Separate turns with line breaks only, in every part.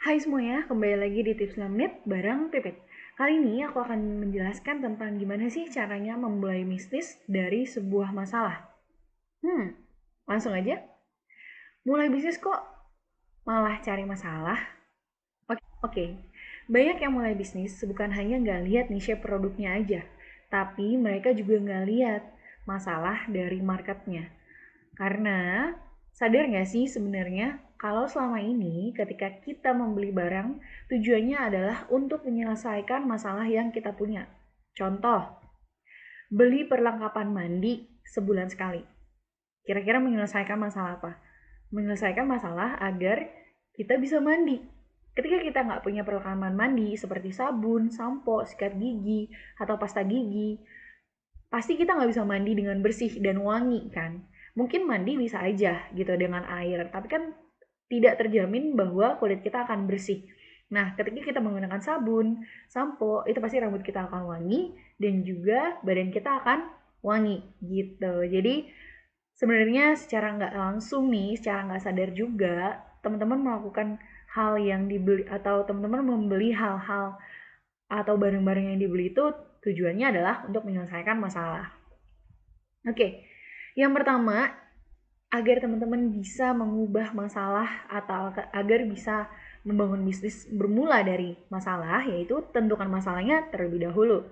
Hai semuanya, kembali lagi di Tips 6 Menit bareng Pipit. Kali ini aku akan menjelaskan tentang gimana sih caranya memulai bisnis dari sebuah masalah. Langsung aja. Mulai bisnis kok malah cari masalah? Oke. Banyak yang mulai bisnis bukan hanya nggak lihat niche produknya aja, tapi mereka juga nggak lihat masalah dari marketnya. Karena sadar nggak sih sebenarnya kalau selama ini ketika kita membeli barang tujuannya adalah untuk menyelesaikan masalah yang kita punya. Contoh, beli perlengkapan mandi sebulan sekali. Kira-kira menyelesaikan masalah apa? Menyelesaikan masalah agar kita bisa mandi. Ketika kita nggak punya perlengkapan mandi seperti sabun, sampo, sikat gigi, atau pasta gigi, pasti kita nggak bisa mandi dengan bersih dan wangi kan. Mungkin mandi bisa aja gitu dengan air, tapi kan tidak terjamin bahwa kulit kita akan bersih. Nah, ketika kita menggunakan sabun, sampo, itu pasti rambut kita akan wangi dan juga badan kita akan wangi gitu. Jadi sebenarnya secara nggak langsung nih, secara nggak sadar juga, teman-teman melakukan hal yang dibeli atau teman-teman membeli hal-hal atau barang-barang yang dibeli itu tujuannya adalah untuk menyelesaikan masalah. Oke, yang pertama, agar teman-teman bisa mengubah masalah atau agar bisa membangun bisnis bermula dari masalah, yaitu tentukan masalahnya terlebih dahulu.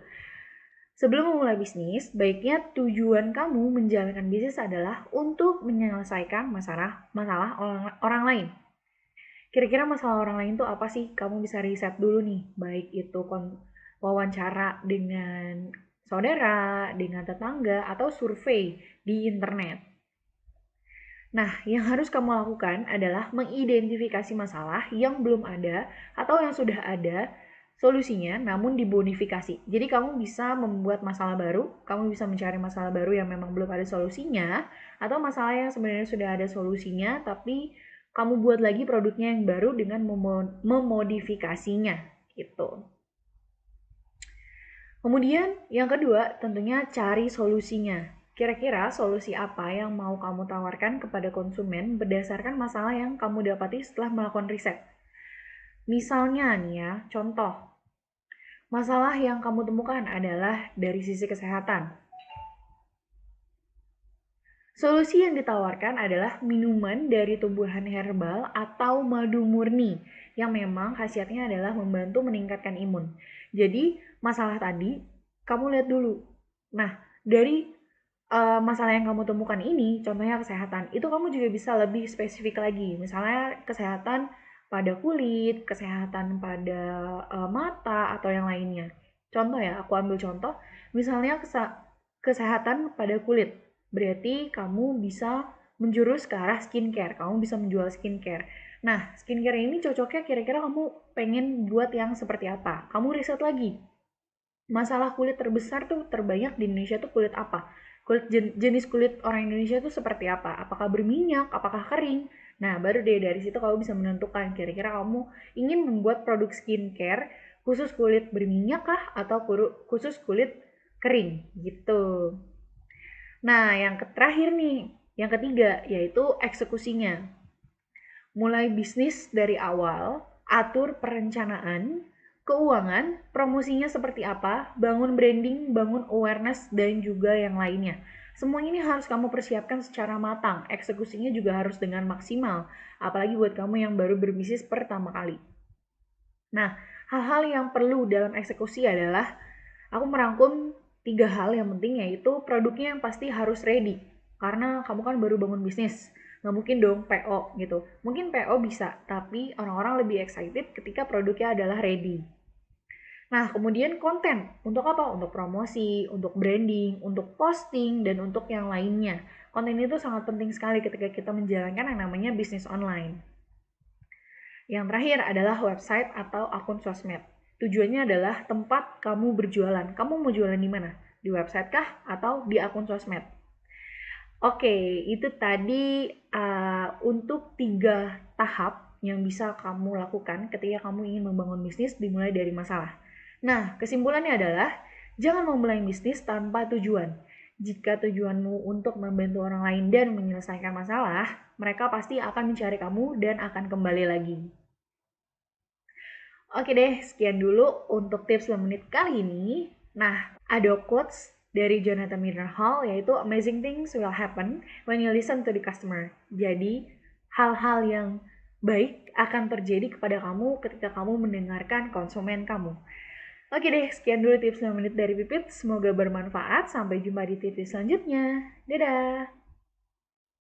Sebelum memulai bisnis, baiknya tujuan kamu menjalankan bisnis adalah untuk menyelesaikan masalah orang lain. Kira-kira masalah orang lain tuh apa sih? Kamu bisa riset dulu nih, baik itu wawancara dengan saudara, dengan tetangga, atau survei di internet. Nah, yang harus kamu lakukan adalah mengidentifikasi masalah yang belum ada atau yang sudah ada solusinya namun dibonifikasi. Jadi kamu bisa membuat masalah baru, kamu bisa mencari masalah baru yang memang belum ada solusinya, atau masalah yang sebenarnya sudah ada solusinya tapi kamu buat lagi produknya yang baru dengan memodifikasinya gitu. Kemudian yang kedua tentunya cari solusinya. Kira-kira solusi apa yang mau kamu tawarkan kepada konsumen berdasarkan masalah yang kamu dapati setelah melakukan riset. Misalnya nih ya, contoh, masalah yang kamu temukan adalah dari sisi kesehatan. Solusi yang ditawarkan adalah minuman dari tumbuhan herbal atau madu murni yang memang khasiatnya adalah membantu meningkatkan imun. Jadi, masalah tadi kamu lihat dulu. Nah, dari masalah yang kamu temukan ini, contohnya kesehatan, itu kamu juga bisa lebih spesifik lagi. Misalnya kesehatan pada kulit, kesehatan pada mata atau yang lainnya. Contoh ya, aku ambil contoh, misalnya kesehatan pada kulit. Berarti kamu bisa menjurus ke arah skincare, kamu bisa menjual skincare. Nah, skincare ini cocoknya kira-kira kamu pengen buat yang seperti apa? Kamu riset lagi. Masalah kulit terbesar tuh terbanyak di Indonesia tuh kulit apa? Jenis kulit orang Indonesia tuh seperti apa? Apakah berminyak? Apakah kering? Nah, baru deh dari situ kamu bisa menentukan kira-kira kamu ingin membuat produk skincare khusus kulit berminyak kah atau khusus kulit kering gitu. Nah, yang terakhir nih, yang ketiga yaitu eksekusinya. Mulai bisnis dari awal, atur perencanaan, keuangan, promosinya seperti apa, bangun branding, bangun awareness, dan juga yang lainnya. Semua ini harus kamu persiapkan secara matang, eksekusinya juga harus dengan maksimal, apalagi buat kamu yang baru berbisnis pertama kali. Nah, hal-hal yang perlu dalam eksekusi adalah aku merangkum 3 hal yang penting, yaitu produknya yang pasti harus ready. Karena kamu kan baru bangun bisnis. Nggak mungkin dong PO gitu. Mungkin PO bisa, tapi orang-orang lebih excited ketika produknya adalah ready. Nah, kemudian konten. Untuk apa? Untuk promosi, untuk branding, untuk posting, dan untuk yang lainnya. Konten itu sangat penting sekali ketika kita menjalankan yang namanya bisnis online. Yang terakhir adalah website atau akun sosmed. Tujuannya adalah tempat kamu berjualan. Kamu mau jualan di mana? Di website kah atau di akun sosmed? Oke, itu tadi untuk 3 tahap yang bisa kamu lakukan ketika kamu ingin membangun bisnis dimulai dari masalah. Nah, kesimpulannya adalah jangan memulai bisnis tanpa tujuan. Jika tujuanmu untuk membantu orang lain dan menyelesaikan masalah, mereka pasti akan mencari kamu dan akan kembali lagi. Oke deh, sekian dulu untuk tips 5 menit kali ini. Nah, ada quotes dari Jonathan Miller Hall yaitu amazing things will happen when you listen to the customer. Jadi, hal-hal yang baik akan terjadi kepada kamu ketika kamu mendengarkan konsumen kamu. Oke deh, sekian dulu tips 5 menit dari Pipit. Semoga bermanfaat. Sampai jumpa di tips selanjutnya. Dadah!